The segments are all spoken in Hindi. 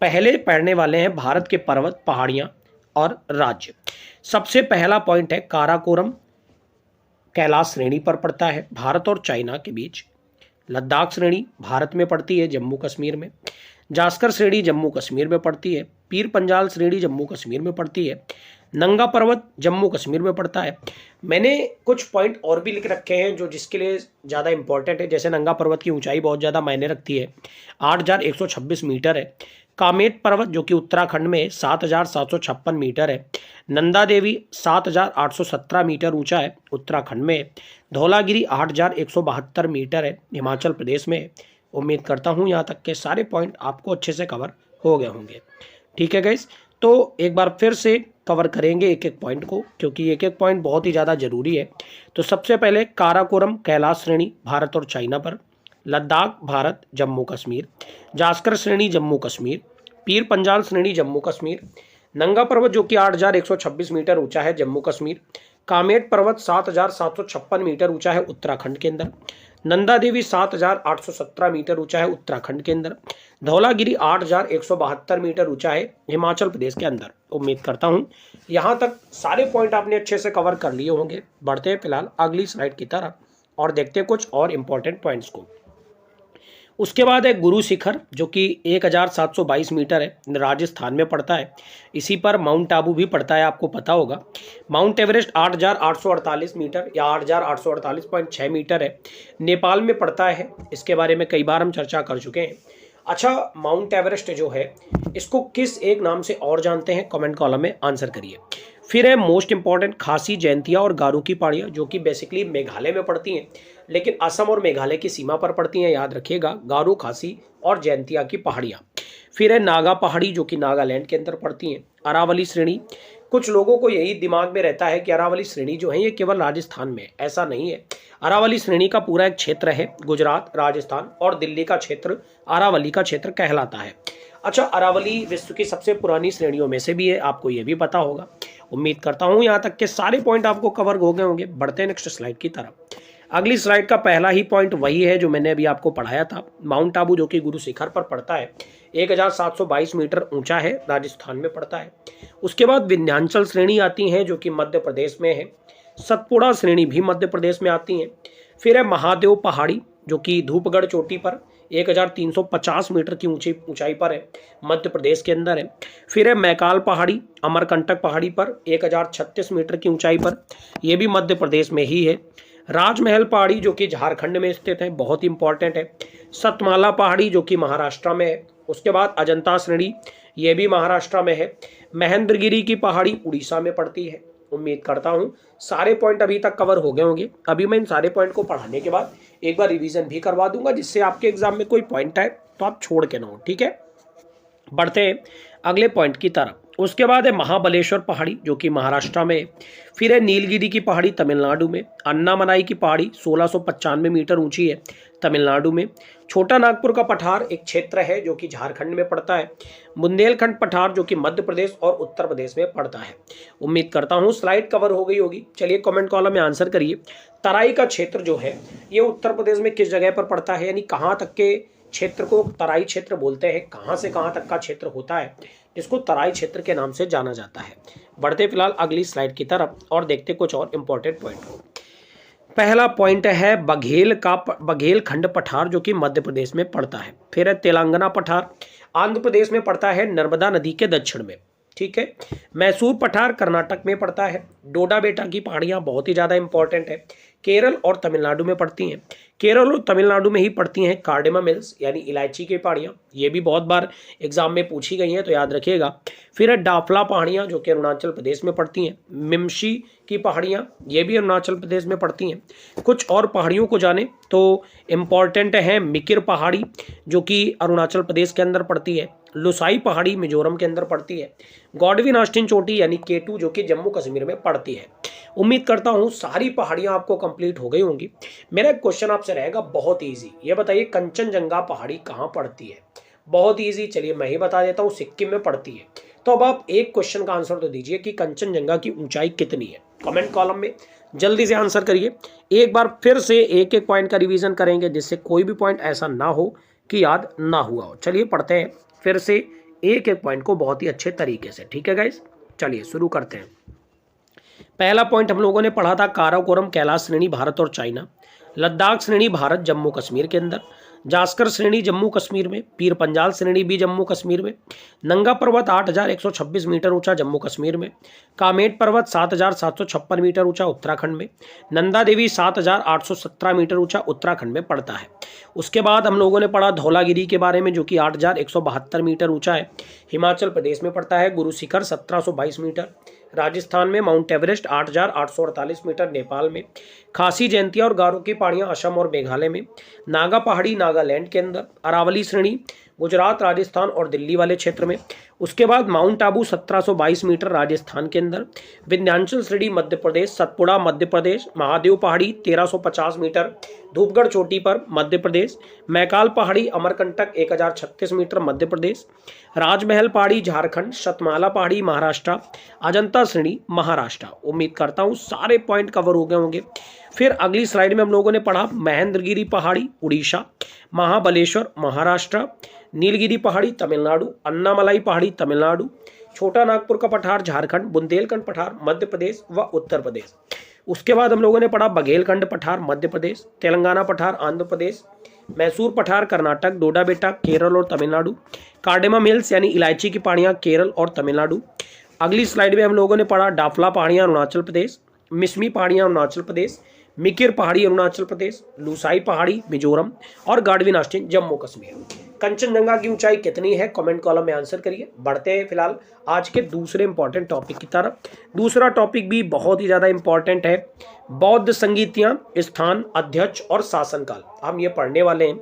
पहले पढ़ने वाले हैं भारत के पर्वत, पहाड़ियां और राज्य। सबसे पहला पॉइंट है काराकोरम, कैलाश श्रेणी पर पड़ता है भारत और चाइना के बीच। लद्दाख श्रेणी भारत में पड़ती है, जम्मू कश्मीर में। जास्कर श्रेणी जम्मू कश्मीर में पड़ती है। पीर पंजाल श्रेणी जम्मू कश्मीर में पड़ती है। नंगा पर्वत जम्मू कश्मीर में पड़ता है। मैंने कुछ पॉइंट और भी लिख रखे हैं जो जिसके लिए ज़्यादा इंपॉर्टेंट है, जैसे नंगा पर्वत की ऊंचाई बहुत ज़्यादा मायने रखती है, 8,126 मीटर है। कामेट पर्वत जो कि उत्तराखंड में 7,756 मीटर है। नंदा देवी 7,817 मीटर ऊंचा है, उत्तराखंड में। धौलागिरी 8,172 मीटर है, हिमाचल प्रदेश में। उम्मीद करता हूँ यहाँ तक के सारे पॉइंट आपको अच्छे से कवर हो गए होंगे। ठीक है गाइस, तो एक बार फिर से कवर करेंगे एक एक पॉइंट को, क्योंकि एक एक पॉइंट बहुत ही ज़्यादा जरूरी है। तो सबसे पहले काराकोरम कैलाश श्रेणी भारत और चाइना पर। लद्दाख भारत, जम्मू कश्मीर। जास्कर श्रेणी जम्मू कश्मीर। पीर पंजाल श्रेणी जम्मू कश्मीर। नंगा पर्वत जो कि 8,126 मीटर ऊंचा है, जम्मू कश्मीर। कामेट पर्वत 7,756 मीटर ऊंचा है, उत्तराखंड के अंदर। नंदा देवी 7,817 मीटर ऊंचा है, उत्तराखंड के अंदर। धौलागिरी 8,172 मीटर ऊंचा है, हिमाचल प्रदेश के अंदर। उम्मीद करता हूं यहां तक सारे पॉइंट आपने अच्छे से कवर कर लिए होंगे। बढ़ते हैं फिलहाल अगली स्लाइड की तरफ और देखते हैं कुछ और इंपॉर्टेंट पॉइंट्स को। उसके बाद है गुरु शिखर जो कि 1,722 मीटर है, राजस्थान में पड़ता है। इसी पर माउंट आबू भी पड़ता है, आपको पता होगा। माउंट एवरेस्ट 8,848 मीटर या 8,848.6 मीटर है, नेपाल में पड़ता है। इसके बारे में कई बार हम चर्चा कर चुके हैं। अच्छा, माउंट एवरेस्ट जो है इसको किस एक नाम से और जानते हैं, कमेंट कॉलम में आंसर करिए। फिर है मोस्ट इंपॉर्टेंट खासी, जयंतिया और गारो की पहाड़ियाँ जो कि बेसिकली मेघालय में पड़ती हैं, लेकिन असम और मेघालय की सीमा पर पड़ती हैं, याद रखिएगा, गारो, खासी और जयंतिया की पहाड़ियाँ। फिर है नागा पहाड़ी जो कि नागालैंड के अंदर पड़ती हैं। अरावली श्रेणी, कुछ लोगों को यही दिमाग में रहता है कि अरावली श्रेणी जो है ये केवल राजस्थान में है, ऐसा नहीं है। अरावली श्रेणी का पूरा एक क्षेत्र है, गुजरात, राजस्थान और दिल्ली का क्षेत्र अरावली का क्षेत्र कहलाता है। अच्छा, अरावली विश्व की सबसे पुरानी श्रेणियों में से भी है, आपको ये भी पता होगा। उम्मीद करता हूँ यहाँ तक के सारे पॉइंट आपको कवर हो गए होंगे। बढ़ते हैं नेक्स्ट स्लाइड की तरफ। अगली स्लाइड का पहला ही पॉइंट वही है जो मैंने अभी आपको पढ़ाया था। माउंट आबू जो कि गुरु शिखर पर पड़ता है, 1,722 मीटर ऊंचा है, राजस्थान में पड़ता है। उसके बाद विंध्याचल श्रेणी आती हैं जो कि मध्य प्रदेश में है। सतपुड़ा श्रेणी भी मध्य प्रदेश में आती हैं। फिर है महादेव पहाड़ी जो कि धूपगढ़ चोटी पर 1,350 मीटर की ऊंचाई पर है, मध्य प्रदेश के अंदर है। फिर है मैकाल पहाड़ी अमरकंटक पहाड़ी पर 1,036 मीटर की ऊंचाई पर, यह भी मध्य प्रदेश में ही है। राजमहल पहाड़ी जो कि झारखंड में स्थित है, बहुत इंपॉर्टेंट है। सतमाला पहाड़ी जो कि महाराष्ट्र में है। उसके बाद अजंता श्रेणी, ये भी महाराष्ट्र में है। महेंद्रगिरी की पहाड़ी उड़ीसा में पड़ती है। उम्मीद करता हूँ सारे पॉइंट अभी तक कवर हो गए होंगे। अभी मैं इन सारे पॉइंट को पढ़ाने के बाद एक बार रिवीजन भी करवा दूंगा, जिससे आपके एग्जाम में कोई पॉइंट आए तो आप छोड़ के ना हो। ठीक है, बढ़ते हैं अगले पॉइंट की तरफ। उसके बाद है महाबलेश्वर पहाड़ी जो कि महाराष्ट्र में है। फिर है नीलगिरी की पहाड़ी तमिलनाडु में। अन्नामलाई की पहाड़ी 1695 मीटर ऊंची है, तमिलनाडु में। छोटा नागपुर का पठार एक क्षेत्र है जो कि झारखंड में पड़ता है। बुंदेलखंड पठार जो कि मध्य प्रदेश और उत्तर प्रदेश में पड़ता है। उम्मीद करता हूँ स्लाइड कवर हो गई होगी। चलिए कमेंट कॉलम में आंसर करिए। तराई का क्षेत्र जो है ये उत्तर प्रदेश में किस जगह पर पड़ता है, यानी कहाँ तक के क्षेत्र को तराई क्षेत्र बोलते हैं, कहाँ से कहाँ तक का क्षेत्र होता है जिसको तराई क्षेत्र के नाम से जाना जाता है। बढ़ते फिलहाल अगली स्लाइड की तरफ और देखते कुछ और इंपॉर्टेंट पॉइंट को। पहला पॉइंट है बघेलखंड पठार जो कि मध्य प्रदेश में पड़ता है। फिर है तेलंगाना पठार, आंध्र प्रदेश में पड़ता है, नर्मदा नदी के दक्षिण में। ठीक है, मैसूर पठार कर्नाटक में पड़ता है। डोडा बेटा की पहाड़ियाँ बहुत ही ज़्यादा इंपॉर्टेंट है, केरल और तमिलनाडु में पड़ती हैं। केरल और तमिलनाडु में ही पड़ती हैं कार्डेमम हिल्स यानी इलायची की पहाड़ियाँ, ये भी बहुत बार एग्जाम में पूछी गई हैं तो याद रखिएगा। फिर है डाफला पहाड़ियाँ जो कि अरुणाचल प्रदेश में पड़ती हैं। मिमशी की पहाड़ियाँ ये भी अरुणाचल प्रदेश में पड़ती हैं। कुछ और पहाड़ियों को जाने तो इम्पॉर्टेंट है मिकिर पहाड़ी जो कि अरुणाचल प्रदेश के अंदर पड़ती है। लुसाई पहाड़ी मिजोरम के अंदर पड़ती है। गॉडविन ऑस्टिन चोटी यानी K2 जो कि जम्मू कश्मीर में पड़ती है। उम्मीद करता हूँ सारी पहाड़ियाँ आपको कंप्लीट हो गई होंगी। मेरा एक क्वेश्चन आपसे रहेगा बहुत इजी, ये बताइए कंचनजंगा पहाड़ी कहाँ पड़ती है। बहुत इजी, चलिए मैं ही बता देता हूँ, सिक्किम में पड़ती है। तो अब आप एक क्वेश्चन का आंसर तो दीजिए कि कंचनजंगा की ऊंचाई कितनी है, कमेंट कॉलम में जल्दी से आंसर करिए। एक बार फिर से एक एक पॉइंट का रिवीजन करेंगे जिससे कोई भी पॉइंट ऐसा ना हो कि याद ना हुआ हो। चलिए पढ़ते हैं फिर से एक एक पॉइंट को बहुत ही अच्छे तरीके से। ठीक है गाइस, चलिए शुरू करते हैं। पहला पॉइंट हम लोगों ने पढ़ा था काराकोरम कैलाश श्रेणी भारत और चाइना, लद्दाख श्रेणी भारत जम्मू कश्मीर के अंदर, जास्कर श्रेणी जम्मू कश्मीर में, पीर पंजाल श्रेणी भी जम्मू कश्मीर में, नंगा पर्वत 8126 मीटर ऊंचा जम्मू कश्मीर में, कामेट पर्वत 7756 मीटर ऊंचा उत्तराखंड में, नंदा देवी 7817 मीटर ऊंचा उत्तराखंड में पड़ता है। उसके बाद हम लोगों ने पढ़ा धौलागिरी के बारे में जो कि 8172 मीटर ऊंचा है, हिमाचल प्रदेश में पड़ता है। गुरु शिखर 1722 मीटर राजस्थान में, माउंट एवरेस्ट 8848 मीटर नेपाल में, खासी जयंतिया और गारो की पहाड़ियां असम और मेघालय में, नागा पहाड़ी नागालैंड के अंदर, अरावली श्रेणी गुजरात राजस्थान और दिल्ली वाले क्षेत्र में। उसके बाद माउंट आबू 1722 मीटर राजस्थान के अंदर, विंध्याचल श्रेणी मध्य प्रदेश, सतपुड़ा मध्य प्रदेश, महादेव पहाड़ी 1350 मीटर धूपगढ़ चोटी पर मध्य प्रदेश, मैकाल पहाड़ी अमरकंटक 1036 मीटर मध्य प्रदेश, राजमहल पहाड़ी झारखंड, शतमाला पहाड़ी महाराष्ट्र, अजंता श्रेणी महाराष्ट्र। उम्मीद करता हूँ सारे पॉइंट कवर हो गए होंगे। फिर अगली स्लाइड में हम लोगों ने पढ़ा महेंद्रगिरी पहाड़ी उड़ीसा, महाबलेश्वर महाराष्ट्र, नीलगिरी पहाड़ी तमिलनाडु, अन्नामलाई पहाड़ी तमिलनाडु, छोटा नागपुर का पठार झारखंड, बुंदेलखंड पठार मध्य प्रदेश व उत्तर प्रदेश। उसके बाद हम लोगों ने पढ़ा बघेलखंड पठार मध्य प्रदेश, तेलंगाना पठार आंध्र प्रदेश, मैसूर पठार कर्नाटक, डोडा बेटा केरल और तमिलनाडु, कार्डेमम हिल्स यानी इलायची की पहाड़ियाँ केरल और तमिलनाडु। अगली स्लाइड में हम लोगों ने पढ़ा डाफला पहाड़ियाँ अरुणाचल प्रदेश, मिसमी पहाड़ियाँ अरुणाचल प्रदेश, मिकिर पहाड़ी अरुणाचल प्रदेश, लूसाई पहाड़ी मिजोरम और गाडविन ऑस्टिन जम्मू कश्मीर। कंचनजंगा की ऊंचाई कितनी है कमेंट कॉलम में आंसर करिए। बढ़ते हैं फिलहाल आज के दूसरे इंपॉर्टेंट टॉपिक की तरफ। दूसरा टॉपिक भी बहुत ही ज़्यादा इंपॉर्टेंट है, बौद्ध संगीतियाँ, स्थान, अध्यक्ष और शासनकाल। हम ये पढ़ने वाले हैं।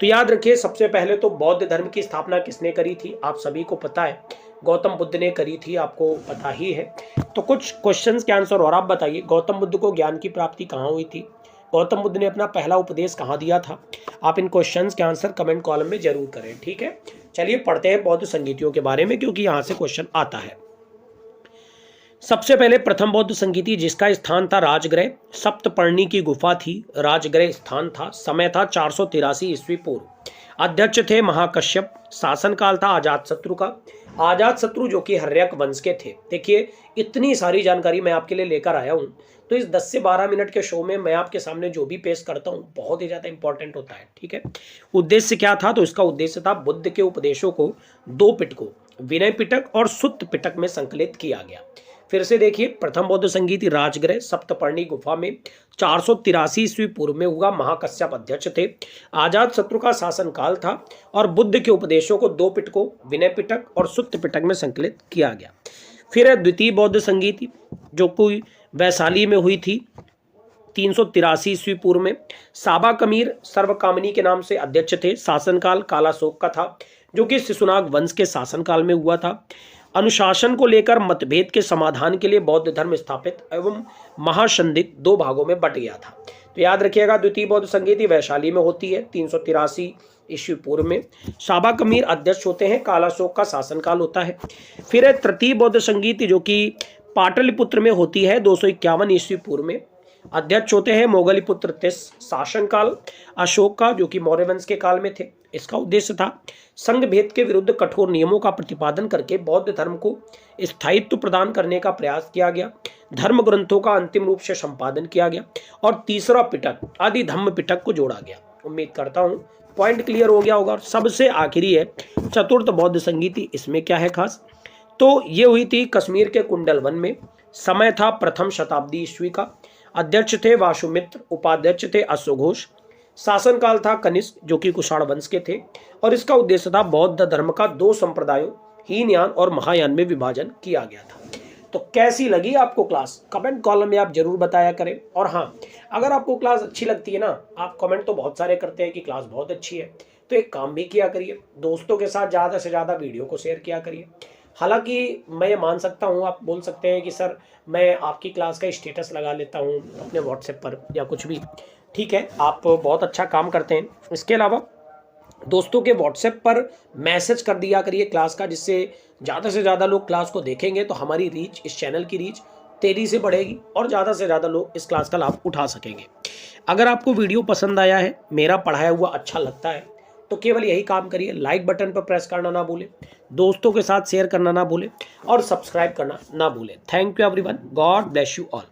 तो याद रखिए सबसे पहले तो बौद्ध धर्म की स्थापना किसने करी थी, आप सभी को पता है गौतम बुद्ध ने करी थी, आपको पता ही है। तो कुछ क्वेश्चंस के आंसर और आप बताइए। गौतम बुद्ध को ज्ञान की प्राप्ति कहाँ हुई थी, गौतम बुद्ध ने अपना पहला उपदेश कहाँ दिया था, आप इन क्वेश्चंस के आंसर कमेंट कॉलम में जरूर करें। ठीक है, चलिए पढ़ते हैं बौद्ध संगीतियों के बारे में क्योंकि यहाँ से क्वेश्चन आता है। सबसे पहले प्रथम बौद्ध संगीति जिसका स्थान था राजगृह, सप्तपर्णी की गुफा थी, राजगृह स्थान था, समय था 483 ईस्वी पूर्व, अध्यक्ष थे महाकश्यप, शासनकाल था अजातशत्रु का, अजातशत्रु जो कि हर्यक वंश के थे। देखिए इतनी सारी जानकारी मैं आपके लिए लेकर आया हूँ, तो इस 10 से 12 मिनट के शो में मैं आपके सामने जो भी पेश करता हूँ बहुत ही ज़्यादा इंपॉर्टेंट होता है। ठीक है, उद्देश्य क्या था, तो इसका उद्देश्य था बुद्ध के उपदेशों को 2 पिटकों विनय पिटक और सुत्त पिटक में संकलित किया गया। फिर से देखिए, प्रथम बौद्ध संगीति राजगृह सप्तपर्णी गुफा में 483 ईस्वी पूर्व में हुआ, महाकश्यप अध्यक्ष थे, अजातशत्रु का शासनकाल था और बुद्ध के उपदेशों को 2 पिटकों विनय पिटक और सुत्त पिटक में संकलित किया गया। फिर है द्वितीय बौद्ध संगीति जो कोई वैशाली में हुई थी 383 ईस्वी पूर्व में, साबा कमीर सर्वकामिनी के नाम से अध्यक्ष थे, शासनकाल कालाशोक का था जो कि शिशुनाग वंश के शासनकाल में हुआ था। अनुशासन को लेकर मतभेद के समाधान के लिए बौद्ध धर्म स्थापित एवं महासंदिग्ध 2 भागों में बट गया था। तो याद रखिएगा द्वितीय बौद्ध संगीति वैशाली में होती है 383 ईस्वी पूर्व में, साबा कमीर अध्यक्ष होते हैं, कालाशोक का शासनकाल होता है। फिर है तृतीय बौद्ध संगीति जो कि पाटलिपुत्र में होती है 251 ईस्वी पूर्व में, अध्यक्ष होते हैं मोगलीपुत्र तिस, शासनकाल अशोक का जो कि मौर्य वंश के काल में थे। इसका उद्देश्य था संघ भेद के विरुद्ध कठोर नियमों का प्रतिपादन करके बौद्ध धर्म को स्थायित्व प्रदान करने का प्रयास किया गया, धर्म ग्रंथों का अंतिम रूप से संपादन किया गया और तीसरा पिटक आदि धम्म पिटक को जोड़ा गया। उम्मीद करता हूँ पॉइंट क्लियर हो गया होगा। और सबसे आखिरी है चतुर्थ बौद्ध संगीति, इसमें क्या है खास, तो ये हुई थी कश्मीर के कुंडल वन में, समय था प्रथम शताब्दी ईस्वी का, अध्यक्ष थे वासुमित्र, उपाध्यक्ष थे अश्वघोष, शासनकाल था कनिष्क जो कि कुषाण वंश के थे और इसका उद्देश्य था बौद्ध धर्म का 2 संप्रदायों हीनयान और महायान में विभाजन किया गया था। तो कैसी लगी आपको क्लास कमेंट कॉलम में आप जरूर बताया करें। और हाँ, अगर आपको क्लास अच्छी लगती है ना, आप कमेंट तो बहुत सारे करते हैं कि क्लास बहुत अच्छी है, तो एक काम भी किया करिए, दोस्तों के साथ ज़्यादा से ज़्यादा वीडियो को शेयर किया करिए। हालांकि मैं मान सकता हूँ, आप बोल सकते हैं कि सर मैं आपकी क्लास का स्टेटस लगा लेता हूँ अपने व्हाट्सएप पर या कुछ भी, ठीक है, आप बहुत अच्छा काम करते हैं। इसके अलावा दोस्तों के व्हाट्सएप पर मैसेज कर दिया करिए क्लास का, जिससे ज़्यादा से ज़्यादा लोग क्लास को देखेंगे तो हमारी रीच, इस चैनल की रीच तेज़ी से बढ़ेगी और ज़्यादा से ज़्यादा लोग इस क्लास का लाभ उठा सकेंगे। अगर आपको वीडियो पसंद आया है, मेरा पढ़ाया हुआ अच्छा लगता है, तो केवल यही काम करिए, लाइक बटन पर प्रेस करना ना भूलें, दोस्तों के साथ शेयर करना ना भूलें और सब्सक्राइब करना ना भूलें। Thank you everyone, God bless you all.